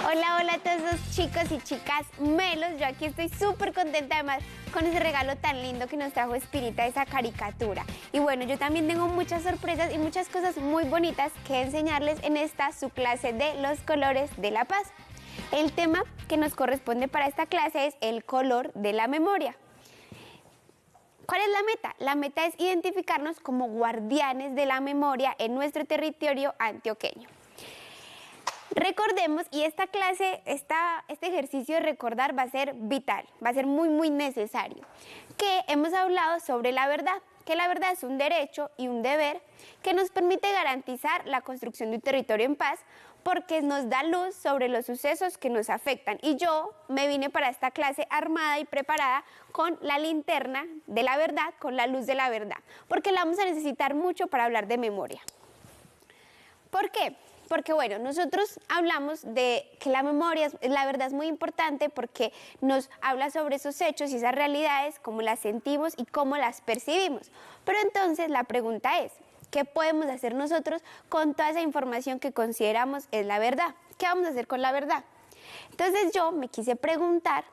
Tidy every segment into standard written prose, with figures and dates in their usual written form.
Hola, hola a todos los chicos y chicas melos. Yo aquí estoy súper contenta además con ese regalo tan lindo que nos trajo Espirita, esa caricatura. Y bueno, yo también tengo muchas sorpresas y muchas cosas muy bonitas que enseñarles en esta su clase de los colores de la paz. El tema que nos corresponde para esta clase es el color de la memoria. ¿Cuál es la meta? La meta es identificarnos como guardianes de la memoria en nuestro territorio antioqueño. Recordemos, y esta clase, este ejercicio de recordar va a ser vital, va a ser muy necesario, que hemos hablado sobre la verdad, que la verdad es un derecho y un deber que nos permite garantizar la construcción de un territorio en paz, porque nos da luz sobre los sucesos que nos afectan. Y yo me vine para esta clase armada y preparada con la linterna de la verdad, con la luz de la verdad, porque la vamos a necesitar mucho para hablar de memoria. ¿Por qué? Porque bueno, nosotros hablamos de que la memoria, la verdad es muy importante porque nos habla sobre esos hechos y esas realidades, cómo las sentimos y cómo las percibimos. Pero entonces la pregunta es, ¿qué podemos hacer nosotros con toda esa información que consideramos es la verdad? ¿Qué vamos a hacer con la verdad? Entonces yo me quise preguntar,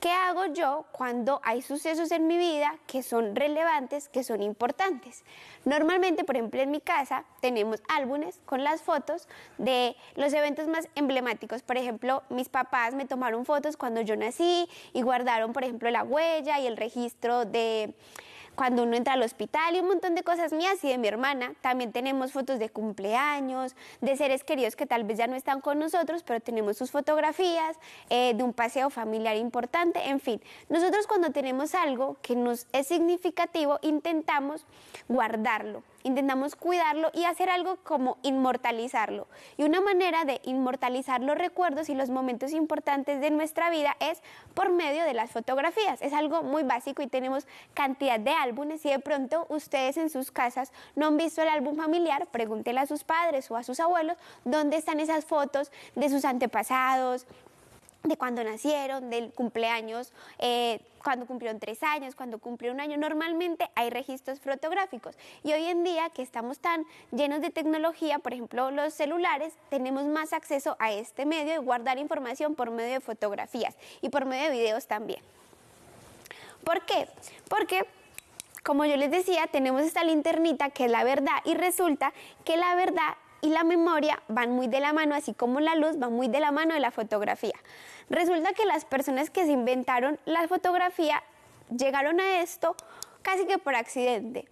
¿qué hago yo cuando hay sucesos en mi vida que son relevantes, que son importantes? Normalmente, por ejemplo, en mi casa tenemos álbumes con las fotos de los eventos más emblemáticos. Por ejemplo, mis papás me tomaron fotos cuando yo nací y guardaron, por ejemplo, la huella y el registro de cuando uno entra al hospital y un montón de cosas mías y de mi hermana. También tenemos fotos de cumpleaños, de seres queridos que tal vez ya no están con nosotros, pero tenemos sus fotografías, de un paseo familiar importante, en fin. Nosotros cuando tenemos algo que nos es significativo, intentamos guardarlo, intentamos cuidarlo y hacer algo como inmortalizarlo. Y una manera de inmortalizar los recuerdos y los momentos importantes de nuestra vida es por medio de las fotografías. Es algo muy básico y tenemos cantidad de álbumes. Y de pronto ustedes en sus casas no han visto el álbum familiar, pregúntenle a sus padres o a sus abuelos dónde están esas fotos de sus antepasados, de cuando nacieron, del cumpleaños, cuando cumplieron 3 años, cuando cumplieron 1 año. Normalmente hay registros fotográficos y hoy en día que estamos tan llenos de tecnología, por ejemplo los celulares, tenemos más acceso a este medio de guardar información por medio de fotografías y por medio de videos también. ¿Por qué? Porque, como yo les decía, tenemos esta linternita que es la verdad y resulta que la verdad y la memoria van muy de la mano, así como la luz va muy de la mano de la fotografía. Resulta que las personas que se inventaron la fotografía llegaron a esto casi que por accidente,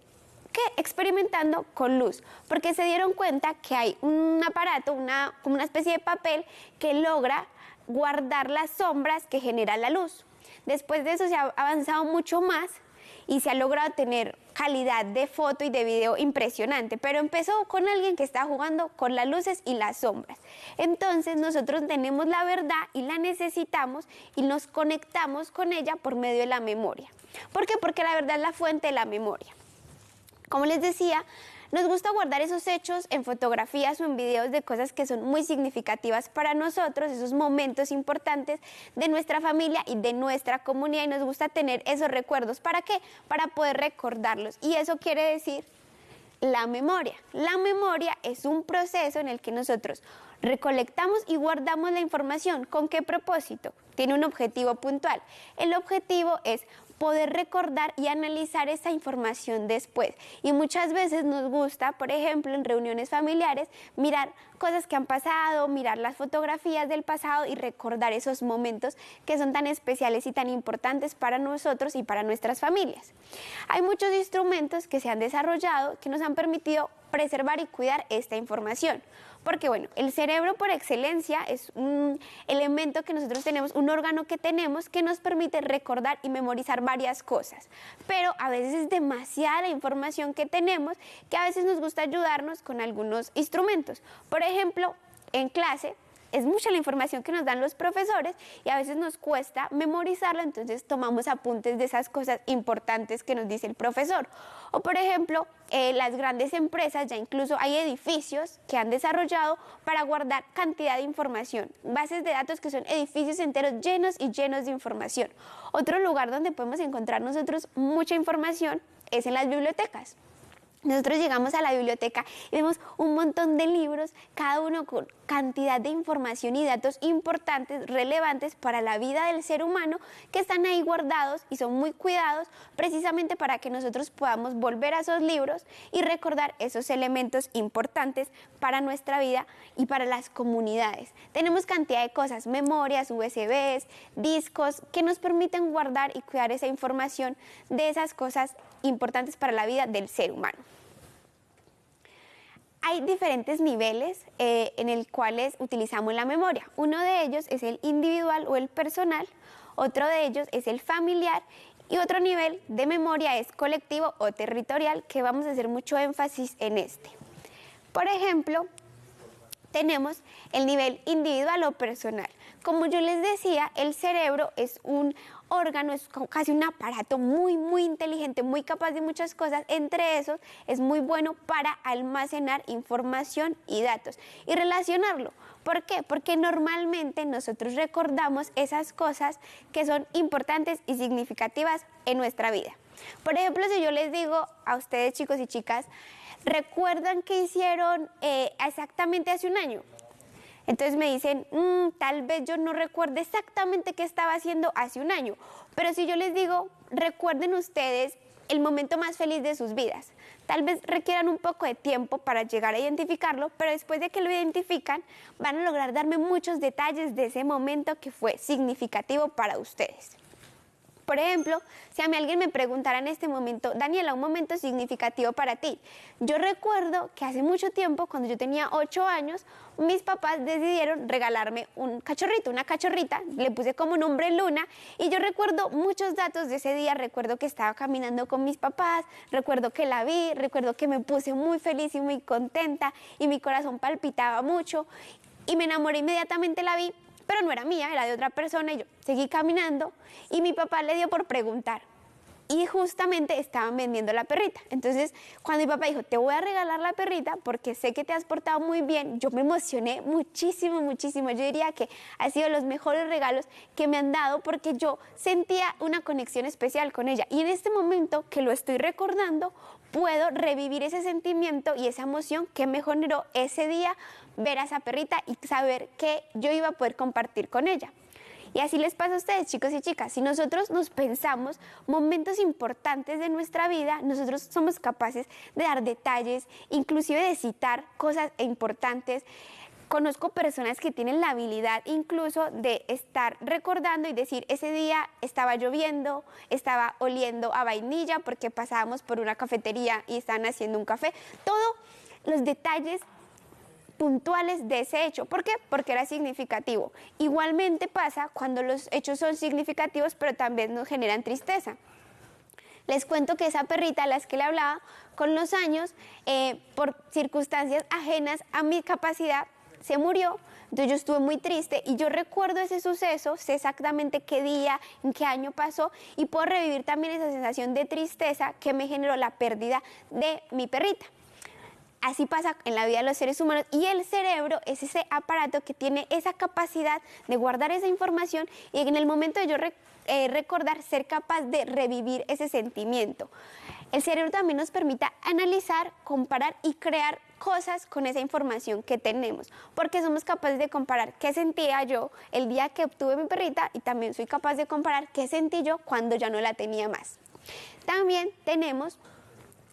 experimentando con luz, porque se dieron cuenta que hay un aparato, como una especie de papel que logra guardar las sombras que genera la luz. Después de eso se ha avanzado mucho más y se ha logrado tener calidad de foto y de video impresionante, pero empezó con alguien que estaba jugando con las luces y las sombras. Entonces nosotros tenemos la verdad y la necesitamos y nos conectamos con ella por medio de la memoria. ¿Por qué? Porque la verdad es la fuente de la memoria. Como les decía, nos gusta guardar esos hechos en fotografías o en videos de cosas que son muy significativas para nosotros, esos momentos importantes de nuestra familia y de nuestra comunidad, y nos gusta tener esos recuerdos. ¿Para qué? Para poder recordarlos. Y eso quiere decir la memoria. La memoria es un proceso en el que nosotros recolectamos y guardamos la información. ¿Con qué propósito? Tiene un objetivo puntual. El objetivo es poder recordar y analizar esa información después. Y muchas veces nos gusta, por ejemplo, en reuniones familiares, mirar cosas que han pasado, mirar las fotografías del pasado y recordar esos momentos que son tan especiales y tan importantes para nosotros y para nuestras familias. Hay muchos instrumentos que se han desarrollado que nos han permitido preservar y cuidar esta información. Porque bueno, el cerebro por excelencia es un elemento que nosotros tenemos, un órgano que tenemos que nos permite recordar y memorizar varias cosas. Pero a veces es demasiada la información que tenemos que a veces nos gusta ayudarnos con algunos instrumentos. Por ejemplo, en clase es mucha la información que nos dan los profesores y a veces nos cuesta memorizarla, entonces tomamos apuntes de esas cosas importantes que nos dice el profesor. O por ejemplo, las grandes empresas, ya incluso hay edificios que han desarrollado para guardar cantidad de información, bases de datos que son edificios enteros llenos y llenos de información. Otro lugar donde podemos encontrar nosotros mucha información es en las bibliotecas. Nosotros llegamos a la biblioteca y vemos un montón de libros, cada uno con cantidad de información y datos importantes, relevantes para la vida del ser humano, que están ahí guardados y son muy cuidados precisamente para que nosotros podamos volver a esos libros y recordar esos elementos importantes para nuestra vida y para las comunidades. Tenemos cantidad de cosas, memorias, USBs, discos, que nos permiten guardar y cuidar esa información de esas cosas importantes para la vida del ser humano. Hay diferentes niveles en el cuales utilizamos la memoria. Uno de ellos es el individual o el personal, otro de ellos es el familiar y otro nivel de memoria es colectivo o territorial, que vamos a hacer mucho énfasis en este. Por ejemplo, tenemos el nivel individual o personal. Como yo les decía, el cerebro es un órgano, es casi un aparato muy inteligente, muy capaz de muchas cosas. Entre esos es muy bueno para almacenar información y datos y relacionarlo. ¿Por qué? Porque normalmente nosotros recordamos esas cosas que son importantes y significativas en nuestra vida. Por ejemplo, si yo les digo a ustedes, chicos y chicas, ¿recuerdan qué hicieron exactamente hace un año? Entonces me dicen, tal vez yo no recuerde exactamente qué estaba haciendo hace un año, pero si yo les digo, recuerden ustedes el momento más feliz de sus vidas. Tal vez requieran un poco de tiempo para llegar a identificarlo, pero después de que lo identifican, van a lograr darme muchos detalles de ese momento que fue significativo para ustedes. Por ejemplo, si a mí alguien me preguntara en este momento, Daniela, un momento significativo para ti. Yo recuerdo que hace mucho tiempo, cuando yo tenía 8 años, mis papás decidieron regalarme un cachorrito, una cachorrita, le puse como nombre Luna, y yo recuerdo muchos datos de ese día. Recuerdo que estaba caminando con mis papás, recuerdo que la vi, recuerdo que me puse muy feliz y muy contenta, y mi corazón palpitaba mucho, y me enamoré inmediatamente, la vi, pero no era mía, era de otra persona, y yo seguí caminando y mi papá le dio por preguntar y justamente estaban vendiendo la perrita. Entonces, cuando mi papá dijo, te voy a regalar la perrita porque sé que te has portado muy bien, yo me emocioné muchísimo. Yo diría que ha sido los mejores regalos que me han dado porque yo sentía una conexión especial con ella. Y en este momento que lo estoy recordando, puedo revivir ese sentimiento y esa emoción que me generó ese día ver a esa perrita y saber que yo iba a poder compartir con ella. Y así les pasa a ustedes, chicos y chicas. Si nosotros nos pensamos momentos importantes de nuestra vida, nosotros somos capaces de dar detalles, inclusive de citar cosas importantes. Conozco personas que tienen la habilidad incluso de estar recordando y decir, ese día estaba lloviendo, estaba oliendo a vainilla porque pasábamos por una cafetería y estaban haciendo un café. Todos los detalles puntuales de ese hecho. ¿Por qué? Porque era significativo. Igualmente pasa cuando los hechos son significativos, pero también nos generan tristeza. Les cuento que esa perrita a la que le hablaba, con los años, por circunstancias ajenas a mi capacidad, se murió. Entonces yo estuve muy triste y yo recuerdo ese suceso, sé exactamente qué día, en qué año pasó y puedo revivir también esa sensación de tristeza que me generó la pérdida de mi perrita. Así pasa en la vida de los seres humanos y el cerebro es ese aparato que tiene esa capacidad de guardar esa información y en el momento de yo recordar, ser capaz de revivir ese sentimiento. El cerebro también nos permite analizar, comparar y crear cosas con esa información que tenemos, porque somos capaces de comparar qué sentía yo el día que obtuve mi perrita y también soy capaz de comparar qué sentí yo cuando ya no la tenía más. También tenemos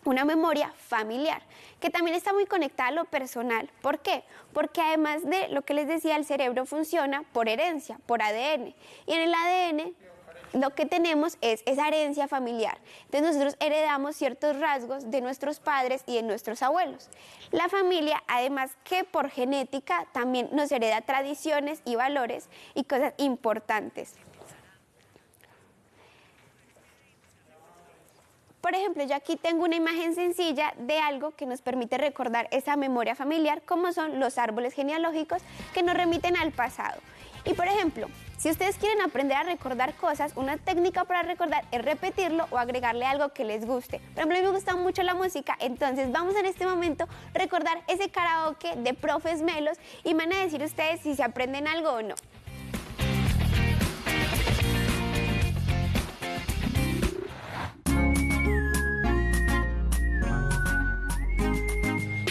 una memoria familiar, que también está muy conectada a lo personal. ¿Por qué? Porque además de lo que les decía, el cerebro funciona por herencia, por ADN. Y en el ADN lo que tenemos es esa herencia familiar. Entonces nosotros heredamos ciertos rasgos de nuestros padres y de nuestros abuelos. La familia, además que por genética, también nos hereda tradiciones y valores y cosas importantes. Por ejemplo, yo aquí tengo una imagen sencilla de algo que nos permite recordar esa memoria familiar, como son los árboles genealógicos que nos remiten al pasado. Y por ejemplo, si ustedes quieren aprender a recordar cosas, una técnica para recordar es repetirlo o agregarle algo que les guste. Por ejemplo, a mí me gusta mucho la música, entonces vamos en este momento a recordar ese karaoke de Profes Melos y me van a decir ustedes si se aprenden algo o no.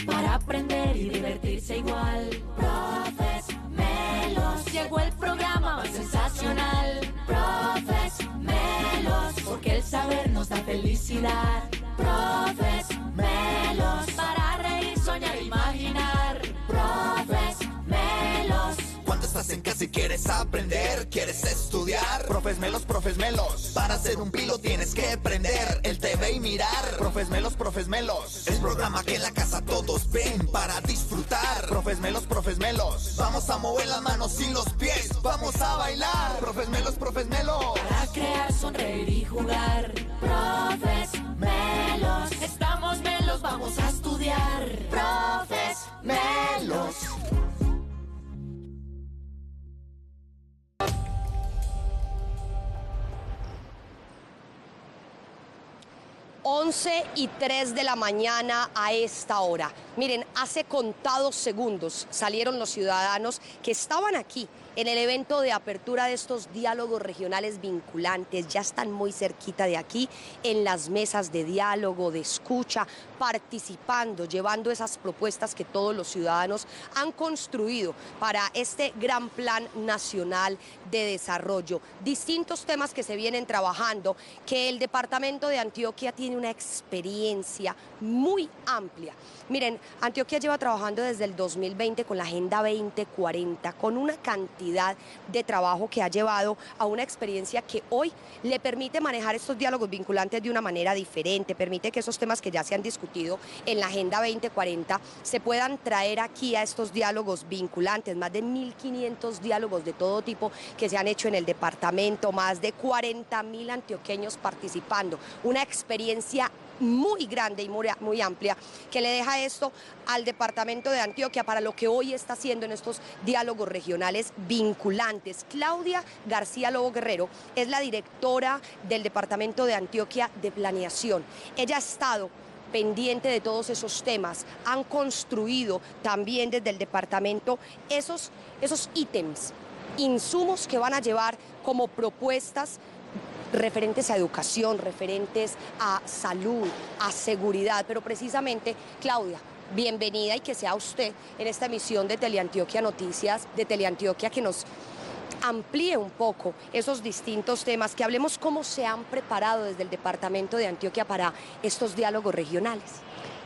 Para aprender y divertirse igual, Profes Melos. Llegó el programa más sensacional, Profes Melos, porque el saber nos da felicidad. Profes Melos, para reír, soñar e imaginar. Profes Melos. Cuando estás en casa y quieres aprender, quieres estudiar, Profes Melos, para ser un pilo tienes que prender el TV y mirar. Profes Melos, el programa que en la casa todos ven para disfrutar. Profes Melos, vamos a mover las manos y los pies, vamos a bailar. Profes Melos, para crear, sonreír y jugar. Profes Melos, estamos melos, vamos a estudiar. Profes Melos. 11:03 de la mañana a esta hora. Miren, hace contados segundos salieron los ciudadanos que estaban aquí en el evento de apertura de estos diálogos regionales vinculantes. Ya están muy cerquita de aquí, en las mesas de diálogo, de escucha, participando, llevando esas propuestas que todos los ciudadanos han construido para este gran plan nacional de desarrollo. Distintos temas que se vienen trabajando, que el departamento de Antioquia tiene una experiencia muy amplia. Miren, Antioquia lleva trabajando desde el 2020 con la Agenda 2040, con una cantidad de trabajo que ha llevado a una experiencia que hoy le permite manejar estos diálogos vinculantes de una manera diferente, permite que esos temas que ya se han discutido en la Agenda 2040 se puedan traer aquí a estos diálogos vinculantes, más de 1.500 diálogos de todo tipo que se han hecho en el departamento, más de 40.000 antioqueños participando, una experiencia muy grande y muy amplia que le deja esto al departamento de Antioquia para lo que hoy está haciendo en estos diálogos regionales vinculantes. Claudia García Lobo Guerrero es la directora del departamento de Antioquia de Planeación. Ella ha estado pendiente de todos esos temas, han construido también desde el departamento esos ítems, insumos que van a llevar como propuestas referentes a educación, referentes a salud, a seguridad, pero precisamente, Claudia, bienvenida y que sea usted en esta emisión de Teleantioquia Noticias, de Teleantioquia, que nos amplíe un poco esos distintos temas, que hablemos cómo se han preparado desde el departamento de Antioquia para estos diálogos regionales.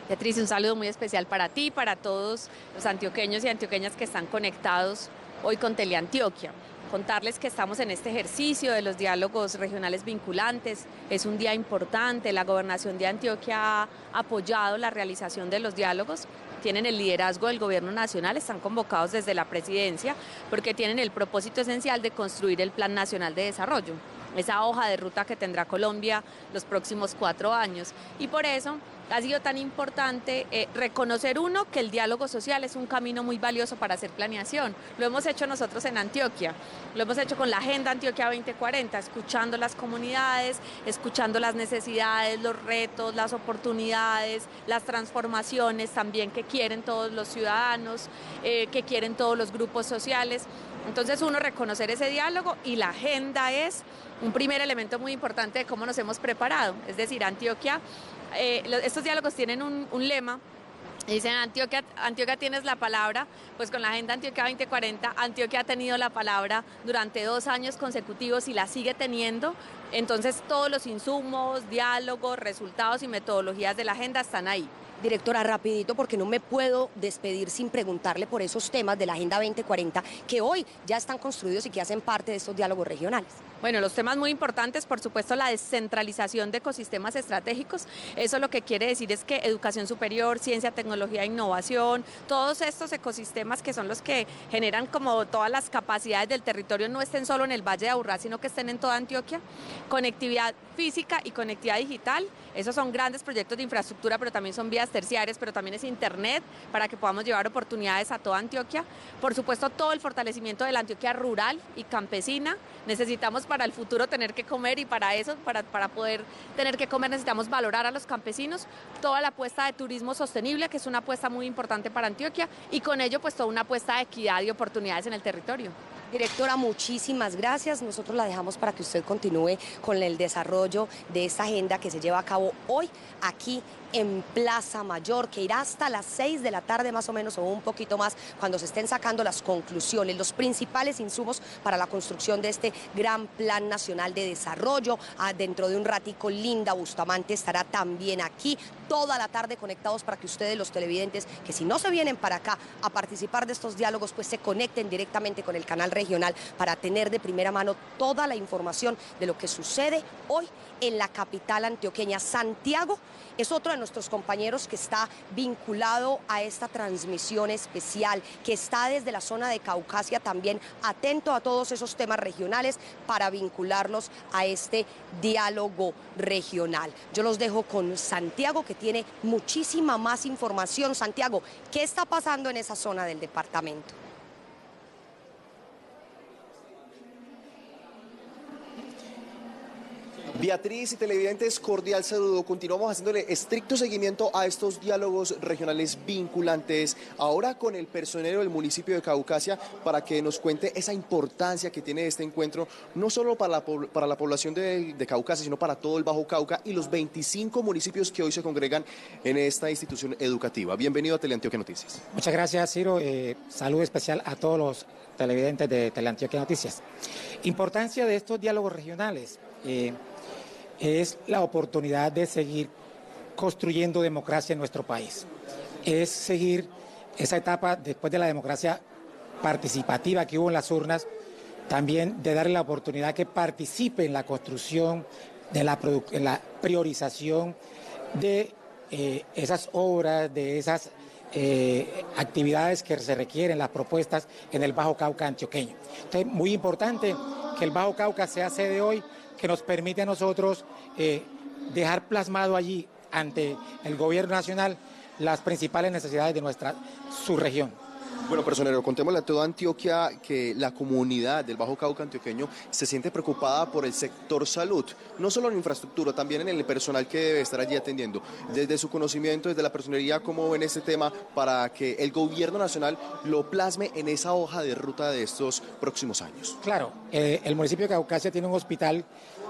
Beatriz, un saludo muy especial para ti, para todos los antioqueños y antioqueñas que están conectados hoy con Teleantioquia. Contarles que estamos en este ejercicio de los diálogos regionales vinculantes. Es un día importante, la Gobernación de Antioquia ha apoyado la realización de los diálogos, tienen el liderazgo del gobierno nacional, están convocados desde la presidencia porque tienen el propósito esencial de construir el Plan Nacional de Desarrollo, esa hoja de ruta que tendrá Colombia los próximos 4 años. Y por eso ha sido tan importante reconocer, uno, que el diálogo social es un camino muy valioso para hacer planeación. Lo hemos hecho nosotros en Antioquia, lo hemos hecho con la Agenda Antioquia 2040, escuchando las comunidades, escuchando las necesidades, los retos, las oportunidades, las transformaciones también que quieren todos los ciudadanos, que quieren todos los grupos sociales. Entonces, uno, reconocer ese diálogo, y la agenda es un primer elemento muy importante de cómo nos hemos preparado. Es decir, Antioquia, estos diálogos tienen un lema, dicen Antioquia tienes la palabra. Pues con la Agenda Antioquia 2040, Antioquia ha tenido la palabra durante 2 años consecutivos y la sigue teniendo. Entonces todos los insumos, diálogos, resultados y metodologías de la agenda están ahí. Directora, rapidito, porque no me puedo despedir sin preguntarle por esos temas de la Agenda 2040 que hoy ya están construidos y que hacen parte de estos diálogos regionales. Bueno, los temas muy importantes, por supuesto, la descentralización de ecosistemas estratégicos. Eso lo que quiere decir es que educación superior, ciencia, tecnología, innovación, todos estos ecosistemas que son los que generan como todas las capacidades del territorio no estén solo en el Valle de Aburrá, sino que estén en toda Antioquia. Conectividad física y conectividad digital, esos son grandes proyectos de infraestructura, pero también son vías terciarias, pero también es internet para que podamos llevar oportunidades a toda Antioquia. Por supuesto, todo el fortalecimiento de la Antioquia rural y campesina. Necesitamos para el futuro tener que comer y para eso, para poder tener que comer necesitamos valorar a los campesinos. Toda la apuesta de turismo sostenible, que es una apuesta muy importante para Antioquia, y con ello pues toda una apuesta de equidad y oportunidades en el territorio. Directora, muchísimas gracias. Nosotros la dejamos para que usted continúe con el desarrollo de esta agenda que se lleva a cabo hoy aquí en Plaza Mayor, que irá hasta las 6 de la tarde más o menos o un poquito más, cuando se estén sacando las conclusiones, los principales insumos para la construcción de este gran Plan Nacional de Desarrollo. Dentro de un ratico Linda Bustamante estará también aquí toda la tarde conectados para que ustedes, los televidentes, que si no se vienen para acá a participar de estos diálogos, pues se conecten directamente con el canal regional para tener de primera mano toda la información de lo que sucede hoy en la capital antioqueña. Santiago es otro de nuestros compañeros que está vinculado a esta transmisión especial, que está desde la zona de Caucasia también atento a todos esos temas regionales para vincularlos a este diálogo regional. Yo los dejo con Santiago, que tiene muchísima más información. Santiago, ¿qué está pasando en esa zona del departamento? Beatriz y televidentes, cordial saludo. Continuamos haciéndole estricto seguimiento a estos diálogos regionales vinculantes, ahora con el personero del municipio de Caucasia, para que nos cuente esa importancia que tiene este encuentro, no solo para la población de Caucasia, sino para todo el Bajo Cauca y los 25 municipios que hoy se congregan en esta institución educativa. Bienvenido a Teleantioquia Noticias. Muchas gracias, Ciro. Saludo especial a todos los televidentes de Teleantioquia Noticias. Importancia de estos diálogos regionales. Es la oportunidad de seguir construyendo democracia en nuestro país. Es seguir esa etapa después de la democracia participativa que hubo en las urnas, también de darle la oportunidad que participe en la construcción, en la priorización de esas obras, de esas actividades que se requieren, las propuestas en el Bajo Cauca antioqueño. Entonces, muy importante que el Bajo Cauca sea sede hoy, que nos permite a nosotros dejar plasmado allí ante el gobierno nacional las principales necesidades de nuestra subregión. Bueno, personero, contémosle a toda Antioquia que la comunidad del Bajo Cauca antioqueño se siente preocupada por el sector salud, no solo en infraestructura, también en el personal que debe estar allí atendiendo. Desde su conocimiento, desde la personería, ¿cómo ven este tema para que el gobierno nacional lo plasme en esa hoja de ruta de estos próximos años? Claro, el municipio de Caucasia tiene un hospital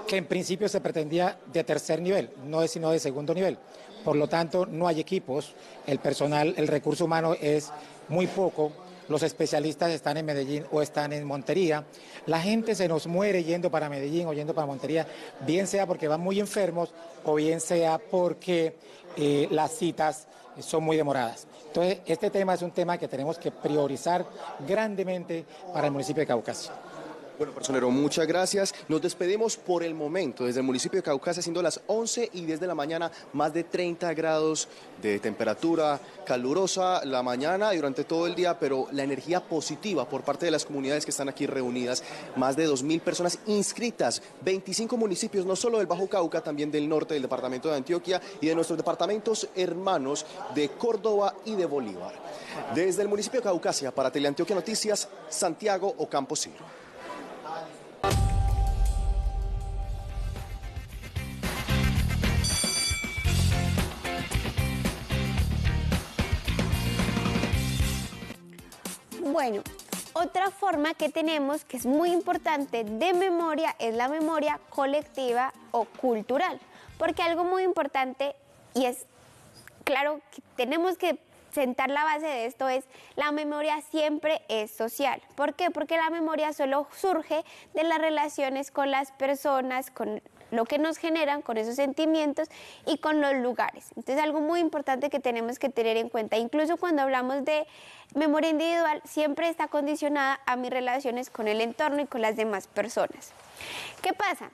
que en principio se pretendía de tercer nivel, no es sino de segundo nivel. Por lo tanto, no hay equipos, el personal, el recurso humano es muy poco, los especialistas están en Medellín o están en Montería. La gente se nos muere yendo para Medellín o yendo para Montería, bien sea porque van muy enfermos o bien sea porque las citas son muy demoradas. Entonces, este tema es un tema que tenemos que priorizar grandemente para el municipio de Caucasia. Bueno, personero, muchas gracias. Nos despedimos por el momento desde el municipio de Caucasia, siendo las 11:10 de la mañana, más de 30 grados de temperatura, calurosa la mañana y durante todo el día, pero la energía positiva por parte de las comunidades que están aquí reunidas, más de 2.000 personas inscritas, 25 municipios, no solo del Bajo Cauca, también del norte del departamento de Antioquia y de nuestros departamentos hermanos de Córdoba y de Bolívar. Desde el municipio de Caucasia, para Teleantioquia Noticias, Santiago Ocampo Ciro. Bueno, otra forma que tenemos que es muy importante de memoria es la memoria colectiva o cultural, porque algo muy importante y es claro que tenemos que sentar la base de esto es la memoria siempre es social. ¿Por qué? Porque la memoria solo surge de las relaciones con las personas, con lo que nos generan, con esos sentimientos y con los lugares. Entonces, algo muy importante que tenemos que tener en cuenta, incluso cuando hablamos de memoria individual, siempre está condicionada a mis relaciones con el entorno y con las demás personas. ¿Qué pasa?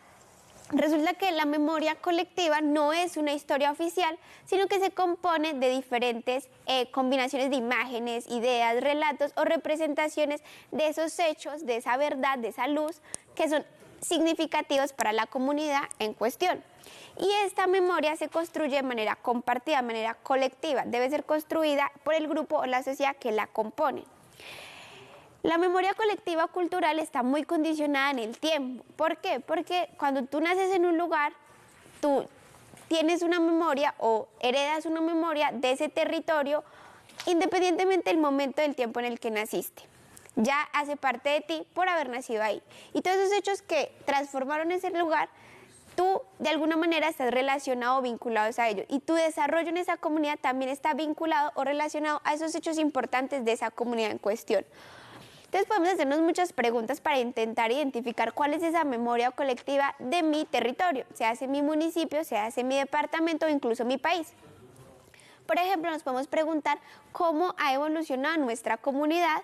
Resulta que la memoria colectiva no es una historia oficial, sino que se compone de diferentes combinaciones de imágenes, ideas, relatos o representaciones de esos hechos, de esa verdad, de esa luz, que son significativos para la comunidad en cuestión. Y esta memoria se construye de manera compartida, de manera colectiva. Debe ser construida por el grupo o la sociedad que la compone. La memoria colectiva cultural está muy condicionada en el tiempo. ¿Por qué? Porque cuando tú naces en un lugar, tú tienes una memoria o heredas una memoria de ese territorio independientemente del momento del tiempo en el que naciste. Ya hace parte de ti por haber nacido ahí. Y todos esos hechos que transformaron ese lugar, tú de alguna manera estás relacionado o vinculado a ellos. Y tu desarrollo en esa comunidad también está vinculado o relacionado a esos hechos importantes de esa comunidad en cuestión. Entonces podemos hacernos muchas preguntas para intentar identificar cuál es esa memoria colectiva de mi territorio, sea hace mi municipio, sea hace mi departamento o incluso mi país. Por ejemplo, nos podemos preguntar cómo ha evolucionado nuestra comunidad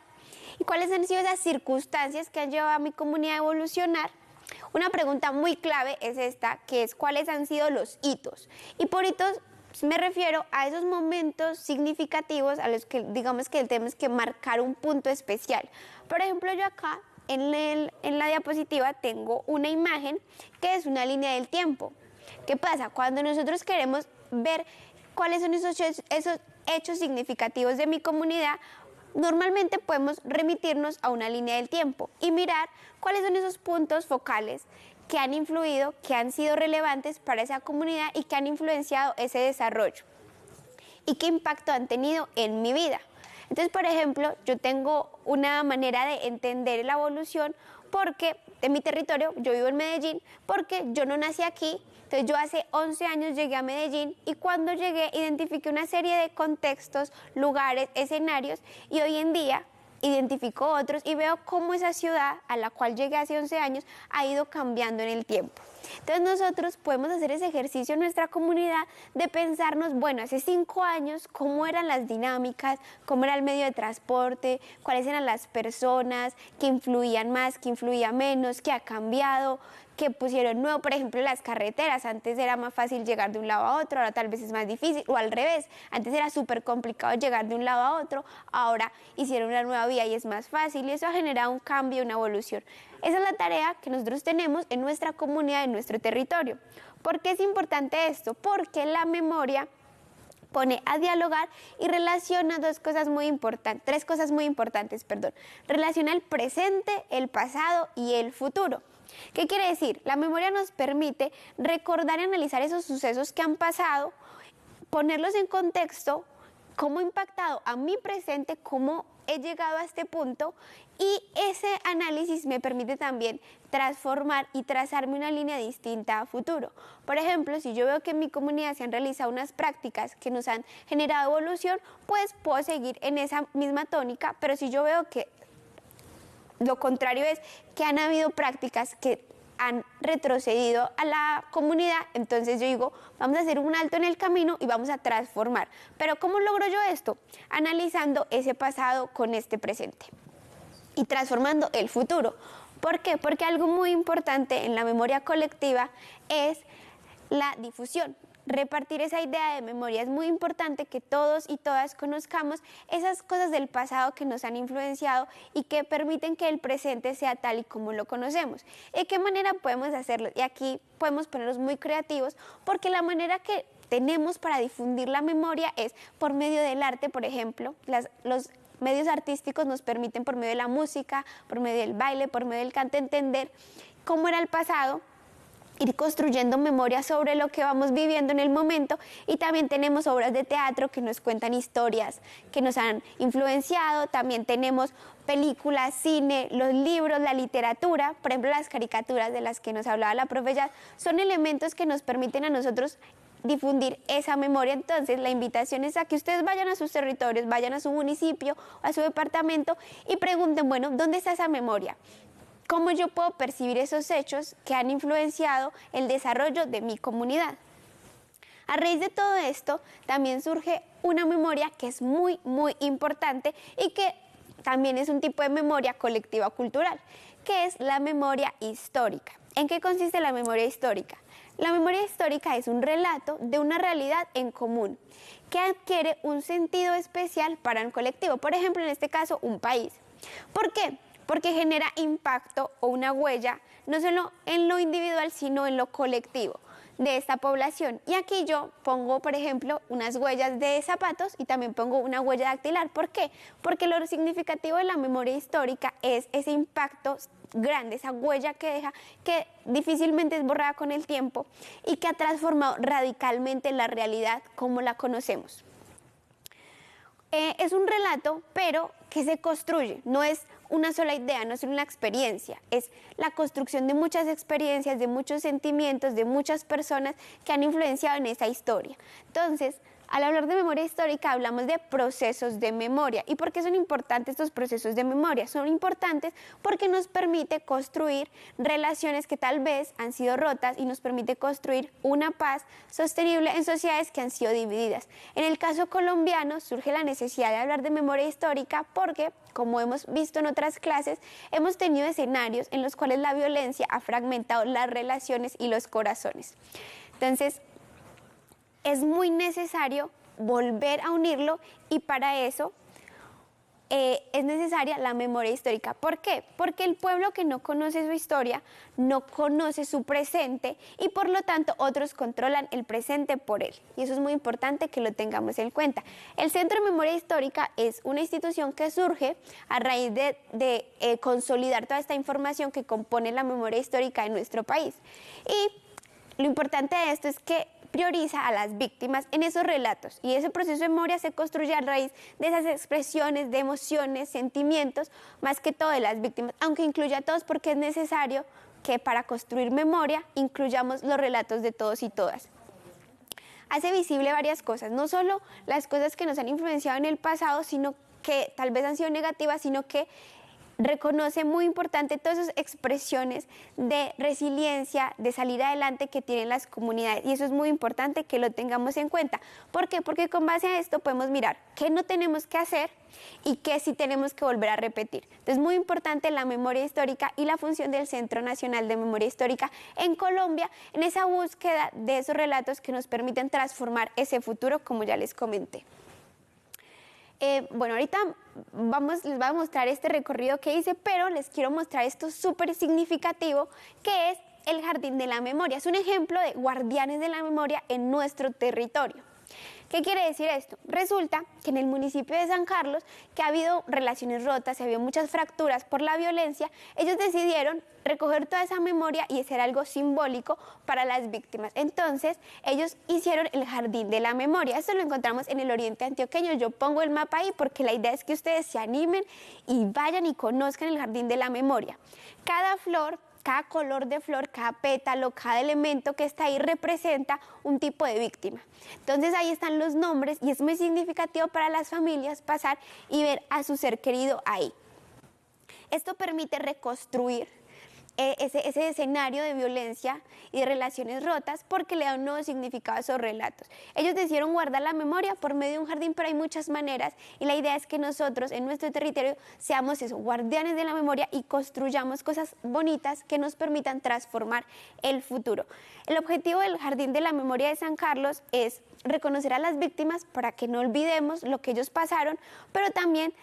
y cuáles han sido esas circunstancias que han llevado a mi comunidad a evolucionar. Una pregunta muy clave es esta, que es cuáles han sido los hitos. Y por hitos me refiero a esos momentos significativos a los que digamos que tenemos que marcar un punto especial. Por ejemplo, yo acá en la diapositiva tengo una imagen que es una línea del tiempo. ¿Qué pasa? Cuando nosotros queremos ver cuáles son esos hechos significativos de mi comunidad, normalmente podemos remitirnos a una línea del tiempo y mirar cuáles son esos puntos focales que han influido, que han sido relevantes para esa comunidad y que han influenciado ese desarrollo y qué impacto han tenido en mi vida. Entonces, por ejemplo, yo tengo una manera de entender la evolución porque en mi territorio, yo vivo en Medellín, porque yo no nací aquí. Entonces yo hace 11 años llegué a Medellín y cuando llegué identifiqué una serie de contextos, lugares, escenarios y hoy en día identifico otros y veo cómo esa ciudad a la cual llegué hace 11 años ha ido cambiando en el tiempo. Entonces nosotros podemos hacer ese ejercicio en nuestra comunidad de pensarnos, bueno, hace 5 años, cómo eran las dinámicas, cómo era el medio de transporte, cuáles eran las personas que influían más, que influían menos, qué ha cambiado, qué pusieron nuevo. Por ejemplo, las carreteras, antes era más fácil llegar de un lado a otro, ahora tal vez es más difícil, o al revés, antes era súper complicado llegar de un lado a otro, ahora hicieron una nueva vía y es más fácil y eso ha generado un cambio, una evolución. Esa es la tarea que nosotros tenemos en nuestra comunidad, en nuestro territorio. ¿Por qué es importante esto? Porque la memoria pone a dialogar y relaciona tres cosas muy importantes. Relaciona el presente, el pasado y el futuro. ¿Qué quiere decir? La memoria nos permite recordar y analizar esos sucesos que han pasado, ponerlos en contexto, cómo ha impactado a mi presente, cómo he llegado a este punto y ese análisis me permite también transformar y trazarme una línea distinta a futuro. Por ejemplo, si yo veo que en mi comunidad se han realizado unas prácticas que nos han generado evolución, pues puedo seguir en esa misma tónica, pero si yo veo que lo contrario es que han habido prácticas que han retrocedido a la comunidad, entonces yo digo, vamos a hacer un alto en el camino y vamos a transformar. Pero ¿cómo logro yo esto? Analizando ese pasado con este presente y transformando el futuro. ¿Por qué? Porque algo muy importante en la memoria colectiva es la difusión. Repartir esa idea de memoria es muy importante, que todos y todas conozcamos esas cosas del pasado que nos han influenciado y que permiten que el presente sea tal y como lo conocemos. ¿De qué manera podemos hacerlo? Y aquí podemos ponernos muy creativos porque la manera que tenemos para difundir la memoria es por medio del arte, por ejemplo. Los medios artísticos nos permiten por medio de la música, por medio del baile, por medio del canto entender cómo era el pasado, ir construyendo memoria sobre lo que vamos viviendo en el momento y también tenemos obras de teatro que nos cuentan historias que nos han influenciado, también tenemos películas, cine, los libros, la literatura, por ejemplo las caricaturas de las que nos hablaba la profe Jazz, son elementos que nos permiten a nosotros difundir esa memoria. Entonces la invitación es a que ustedes vayan a sus territorios, vayan a su municipio, a su departamento y pregunten, bueno, ¿dónde está esa memoria? cómo yo puedo percibir esos hechos que han influenciado el desarrollo de mi comunidad. A raíz de todo esto, también surge una memoria que es muy, muy importante y que también es un tipo de memoria colectiva cultural, que es la memoria histórica. ¿En qué consiste la memoria histórica? La memoria histórica es un relato de una realidad en común que adquiere un sentido especial para un colectivo, por ejemplo, en este caso, un país. ¿Por qué? Porque genera impacto o una huella, no solo en lo individual, sino en lo colectivo de esta población. Y aquí yo pongo, por ejemplo, unas huellas de zapatos y también pongo una huella dactilar. ¿Por qué? Porque lo significativo de la memoria histórica es ese impacto grande, esa huella que deja, que difícilmente es borrada con el tiempo y que ha transformado radicalmente la realidad como la conocemos. Es un relato, pero que se construye, no es una sola idea, no es una experiencia, es la construcción de muchas experiencias, de muchos sentimientos, de muchas personas que han influenciado en esa historia. Entonces, al hablar de memoria histórica hablamos de procesos de memoria. ¿Y por qué son importantes estos procesos de memoria? Son importantes porque nos permite construir relaciones que tal vez han sido rotas y nos permite construir una paz sostenible en sociedades que han sido divididas. En el caso colombiano surge la necesidad de hablar de memoria histórica porque, como hemos visto en otras clases, hemos tenido escenarios en los cuales la violencia ha fragmentado las relaciones y los corazones. Entonces, es muy necesario volver a unirlo y para eso es necesaria la memoria histórica. ¿Por qué? Porque el pueblo que no conoce su historia no conoce su presente y por lo tanto otros controlan el presente por él. Y eso es muy importante que lo tengamos en cuenta. El Centro de Memoria Histórica es una institución que surge a raíz de consolidar toda esta información que compone la memoria histórica de nuestro país. Y lo importante de esto es que prioriza a las víctimas en esos relatos y ese proceso de memoria se construye a raíz de esas expresiones de emociones, sentimientos, más que todo de las víctimas, aunque incluye a todos porque es necesario que para construir memoria incluyamos los relatos de todos y todas. Hace visible varias cosas, no solo las cosas que nos han influenciado en el pasado, sino que tal vez han sido negativas, sino que reconoce muy importante todas esas expresiones de resiliencia, de salir adelante que tienen las comunidades y eso es muy importante que lo tengamos en cuenta. ¿Por qué? Porque con base a esto podemos mirar qué no tenemos que hacer y qué sí tenemos que volver a repetir. Entonces, muy importante la memoria histórica y la función del Centro Nacional de Memoria Histórica en Colombia en esa búsqueda de esos relatos que nos permiten transformar ese futuro, como ya les comenté. Bueno, ahorita les voy a mostrar este recorrido que hice, pero les quiero mostrar esto súper significativo, que es el Jardín de la Memoria. Es un ejemplo de guardianes de la memoria en nuestro territorio. ¿Qué quiere decir esto? Resulta que en el municipio de San Carlos, que ha habido relaciones rotas, ha habido muchas fracturas por la violencia, ellos decidieron recoger toda esa memoria y hacer algo simbólico para las víctimas. Entonces, ellos hicieron el Jardín de la Memoria. Esto lo encontramos en el oriente antioqueño. Yo pongo el mapa ahí porque la idea es que ustedes se animen y vayan y conozcan el Jardín de la Memoria. Cada flor, cada color de flor, cada pétalo, cada elemento que está ahí representa un tipo de víctima. Entonces ahí están los nombres y es muy significativo para las familias pasar y ver a su ser querido ahí. Esto permite reconstruir ese escenario de violencia y de relaciones rotas porque le da un nuevo significado a esos relatos. Ellos decidieron guardar la memoria por medio de un jardín, pero hay muchas maneras y la idea es que nosotros en nuestro territorio seamos esos guardianes de la memoria y construyamos cosas bonitas que nos permitan transformar el futuro. El objetivo del Jardín de la Memoria de San Carlos es reconocer a las víctimas para que no olvidemos lo que ellos pasaron, pero también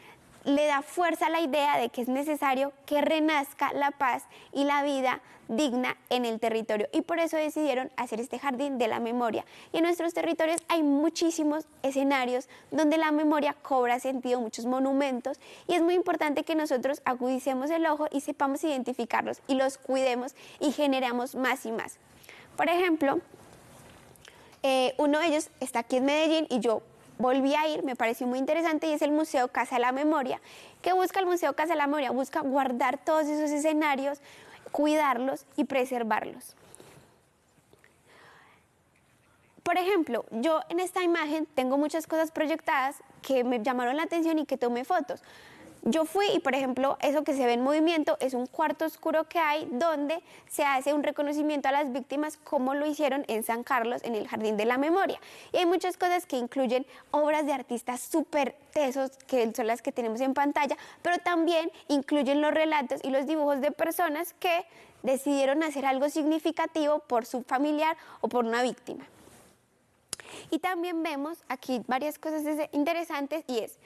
le da fuerza a la idea de que es necesario que renazca la paz y la vida digna en el territorio y por eso decidieron hacer este Jardín de la Memoria. Y en nuestros territorios hay muchísimos escenarios donde la memoria cobra sentido, muchos monumentos y es muy importante que nosotros agudicemos el ojo y sepamos identificarlos y los cuidemos y generamos más y más. Por ejemplo, uno de ellos está aquí en Medellín y yo volví a ir, me pareció muy interesante y es el Museo Casa de la Memoria. ¿Qué busca el Museo Casa de la Memoria? Busca guardar todos esos escenarios, cuidarlos y preservarlos. Por ejemplo, yo en esta imagen tengo muchas cosas proyectadas que me llamaron la atención y que tomé fotos. Yo fui y, por ejemplo, eso que se ve en movimiento es un cuarto oscuro que hay donde se hace un reconocimiento a las víctimas como lo hicieron en San Carlos, en el Jardín de la Memoria. Y hay muchas cosas que incluyen obras de artistas súper tesos, que son las que tenemos en pantalla, pero también incluyen los relatos y los dibujos de personas que decidieron hacer algo significativo por su familiar o por una víctima. Y también vemos aquí varias cosas interesantes y es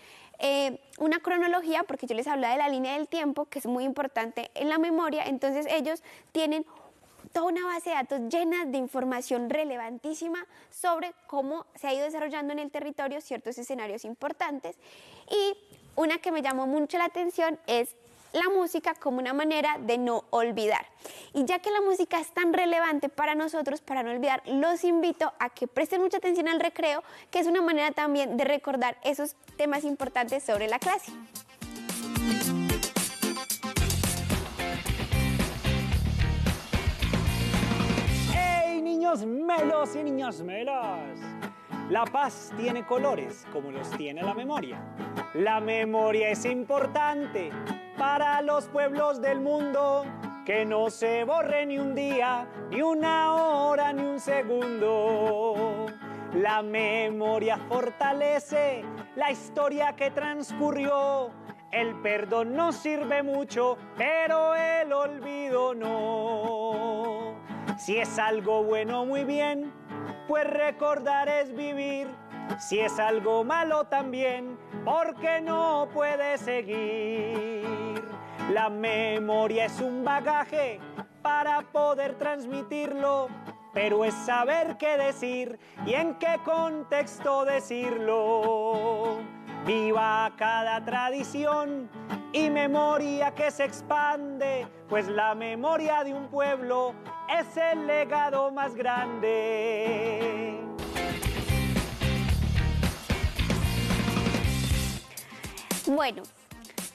una cronología, porque yo les hablaba de la línea del tiempo, que es muy importante en la memoria. Entonces ellos tienen toda una base de datos llena de información relevantísima sobre cómo se ha ido desarrollando en el territorio ciertos escenarios importantes. Y una que me llamó mucho la atención es la música como una manera de no olvidar. Y ya que la música es tan relevante para nosotros, para no olvidar, los invito a que presten mucha atención al recreo, que es una manera también de recordar esos temas importantes sobre la clase. ¡Hey, niños melos y niñas melas! La paz tiene colores como los tiene la memoria. La memoria es importante para los pueblos del mundo, que no se borre ni un día, ni una hora, ni un segundo. La memoria fortalece la historia que transcurrió. El perdón nos sirve mucho, pero el olvido no. Si es algo bueno, muy bien, pues recordar es vivir. Si es algo malo también, porque no puede seguir. La memoria es un bagaje para poder transmitirlo, pero es saber qué decir y en qué contexto decirlo. Viva cada tradición y memoria que se expande, pues la memoria de un pueblo es el legado más grande. Bueno,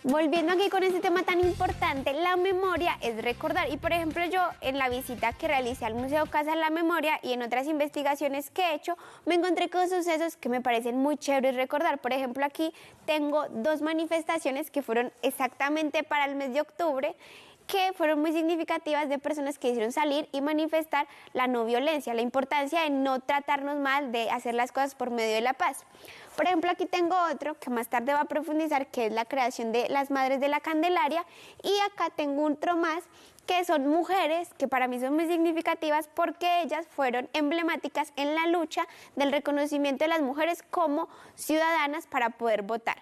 volviendo aquí con este tema tan importante, la memoria es recordar. Y por ejemplo, yo en la visita que realicé al Museo Casa de la Memoria y en otras investigaciones que he hecho, me encontré con sucesos que me parecen muy chéveres recordar. Por ejemplo, aquí tengo dos manifestaciones que fueron exactamente para el mes de octubre, que fueron muy significativas, de personas que hicieron salir y manifestar la no violencia, la importancia de no tratarnos mal, de hacer las cosas por medio de la paz. Por ejemplo, aquí tengo otro que más tarde va a profundizar, que es la creación de las Madres de la Candelaria, y acá tengo otro más, que son mujeres que para mí son muy significativas porque ellas fueron emblemáticas en la lucha del reconocimiento de las mujeres como ciudadanas para poder votar.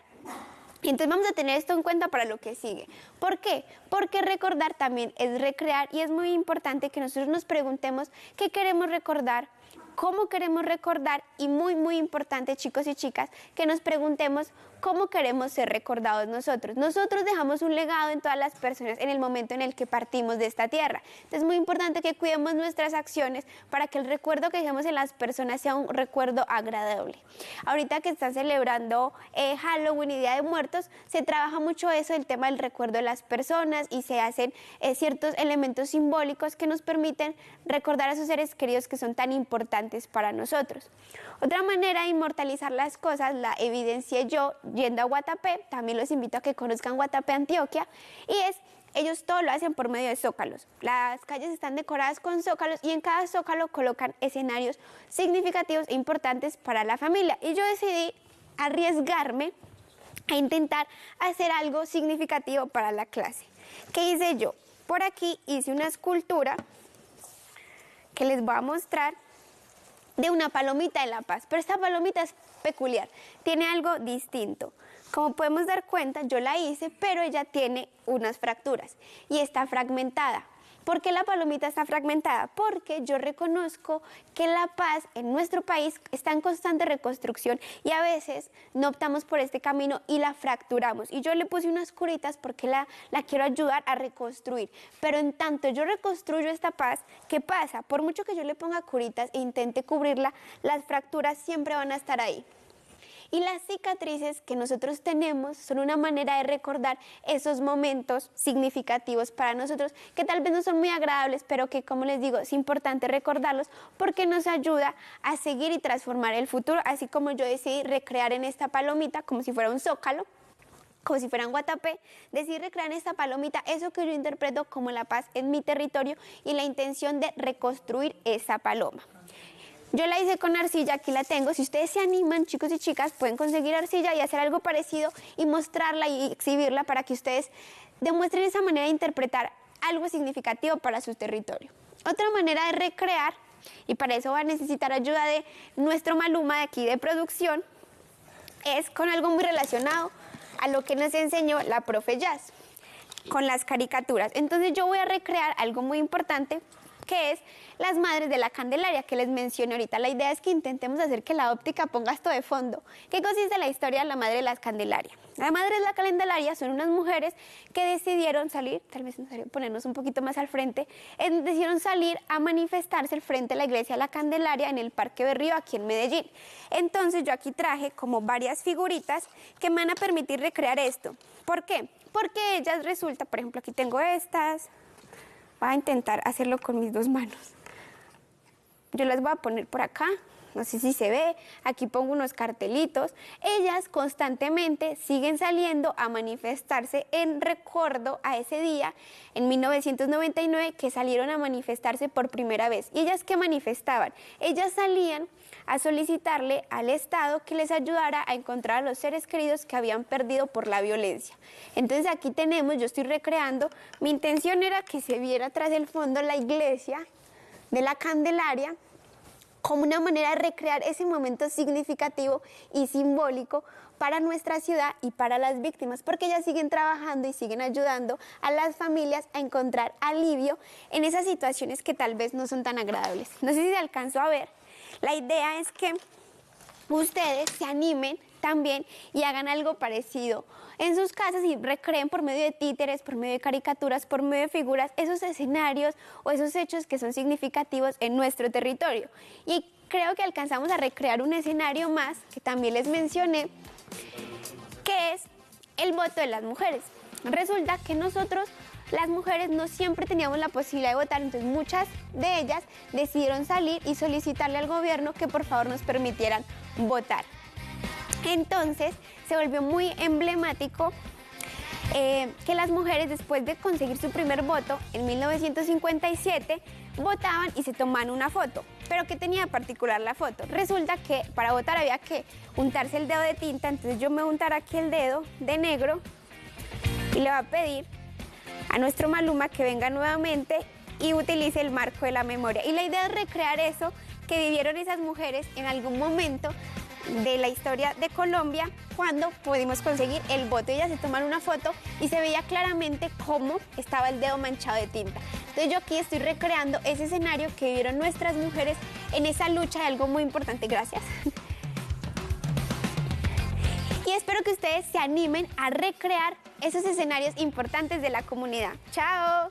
Y entonces vamos a tener esto en cuenta para lo que sigue. ¿Por qué? Porque recordar también es recrear, y es muy importante que nosotros nos preguntemos qué queremos recordar, cómo queremos recordar, y muy, muy importante, chicos y chicas, que nos preguntemos cómo queremos ser recordados nosotros. Nosotros dejamos un legado en todas las personas en el momento en el que partimos de esta tierra. Entonces es muy importante que cuidemos nuestras acciones para que el recuerdo que dejemos en las personas sea un recuerdo agradable. Ahorita que están celebrando Halloween y Día de Muertos, se trabaja mucho eso, el tema del recuerdo de las personas, y se hacen ciertos elementos simbólicos que nos permiten recordar a sus seres queridos que son tan importantes para nosotros. Otra manera de inmortalizar las cosas la evidencié yo yendo a Guatapé. También los invito a que conozcan Guatapé, Antioquia, y ellos todo lo hacen por medio de zócalos. Las calles están decoradas con zócalos y en cada zócalo colocan escenarios significativos e importantes para la familia. Y yo decidí arriesgarme a intentar hacer algo significativo para la clase. ¿Qué hice yo? Por aquí hice una escultura que les voy a mostrar de una palomita de La Paz, pero esta palomita es peculiar, tiene algo distinto. Como podemos dar cuenta, yo la hice, pero ella tiene unas fracturas y está fragmentada. ¿Por qué la palomita está fragmentada? Porque yo reconozco que la paz en nuestro país está en constante reconstrucción y a veces no optamos por este camino y la fracturamos. Y yo le puse unas curitas porque la quiero ayudar a reconstruir. Pero en tanto yo reconstruyo esta paz, ¿qué pasa? Por mucho que yo le ponga curitas e intente cubrirla, las fracturas siempre van a estar ahí. Y las cicatrices que nosotros tenemos son una manera de recordar esos momentos significativos para nosotros, que tal vez no son muy agradables, pero que, como les digo, es importante recordarlos porque nos ayuda a seguir y transformar el futuro, así como yo decidí recrear en esta palomita como si fuera un zócalo, como si fueran guatapé, decidí recrear en esta palomita eso que yo interpreto como la paz en mi territorio y la intención de reconstruir esa paloma. Yo la hice con arcilla, aquí la tengo. Si ustedes se animan, chicos y chicas, pueden conseguir arcilla y hacer algo parecido y mostrarla y exhibirla para que ustedes demuestren esa manera de interpretar algo significativo para su territorio. Otra manera de recrear, y para eso va a necesitar ayuda de nuestro Maluma de aquí de producción, es con algo muy relacionado a lo que nos enseñó la profe Jazz, con las caricaturas. Entonces yo voy a recrear algo muy importante, que es las madres de la Candelaria, que les mencioné ahorita. La idea es que intentemos hacer que la óptica ponga esto de fondo. ¿Qué consiste la historia de la madre de la Candelaria? La madre de la Candelaria son unas mujeres que decidieron salir, tal vez es necesario ponernos un poquito más al frente, decidieron salir a manifestarse al frente de la iglesia de la Candelaria en el Parque Berrío, aquí en Medellín. Entonces yo aquí traje como varias figuritas que me van a permitir recrear esto. ¿Por qué? Porque ellas resulta, por ejemplo, aquí tengo estas. Voy a intentar hacerlo con mis dos manos. Yo las voy a poner por acá, no sé si se ve, aquí pongo unos cartelitos. Ellas constantemente siguen saliendo a manifestarse en recuerdo a ese día, en 1999, que salieron a manifestarse por primera vez. ¿Y ellas qué manifestaban? Ellas salían a solicitarle al Estado que les ayudara a encontrar a los seres queridos que habían perdido por la violencia. Entonces aquí tenemos, yo estoy recreando, mi intención era que se viera tras el fondo la iglesia de la Candelaria como una manera de recrear ese momento significativo y simbólico para nuestra ciudad y para las víctimas, porque ellas siguen trabajando y siguen ayudando a las familias a encontrar alivio en esas situaciones que tal vez no son tan agradables. No sé si se alcanzó a ver. La idea es que ustedes se animen también y hagan algo parecido en sus casas y recreen por medio de títeres, por medio de caricaturas, por medio de figuras, esos escenarios o esos hechos que son significativos en nuestro territorio. Y creo que alcanzamos a recrear un escenario más que también les mencioné, que es el voto de las mujeres. Resulta que nosotros, las mujeres, no siempre teníamos la posibilidad de votar, entonces muchas de ellas decidieron salir y solicitarle al gobierno que por favor nos permitieran votar. Entonces se volvió muy emblemático que las mujeres, después de conseguir su primer voto en 1957, votaban y se tomaban una foto. Pero ¿qué tenía de particular la foto? Resulta que para votar había que untarse el dedo de tinta, entonces yo me voy a untar aquí el dedo de negro y le voy a pedir a nuestro Maluma que venga nuevamente y utilice el marco de la memoria. Y la idea es recrear eso que vivieron esas mujeres en algún momento de la historia de Colombia cuando pudimos conseguir el voto. Ellas se tomaron una foto y se veía claramente cómo estaba el dedo manchado de tinta. Entonces yo aquí estoy recreando ese escenario que vivieron nuestras mujeres en esa lucha de algo muy importante. Gracias. Y espero que ustedes se animen a recrear esos escenarios importantes de la comunidad. ¡Chao!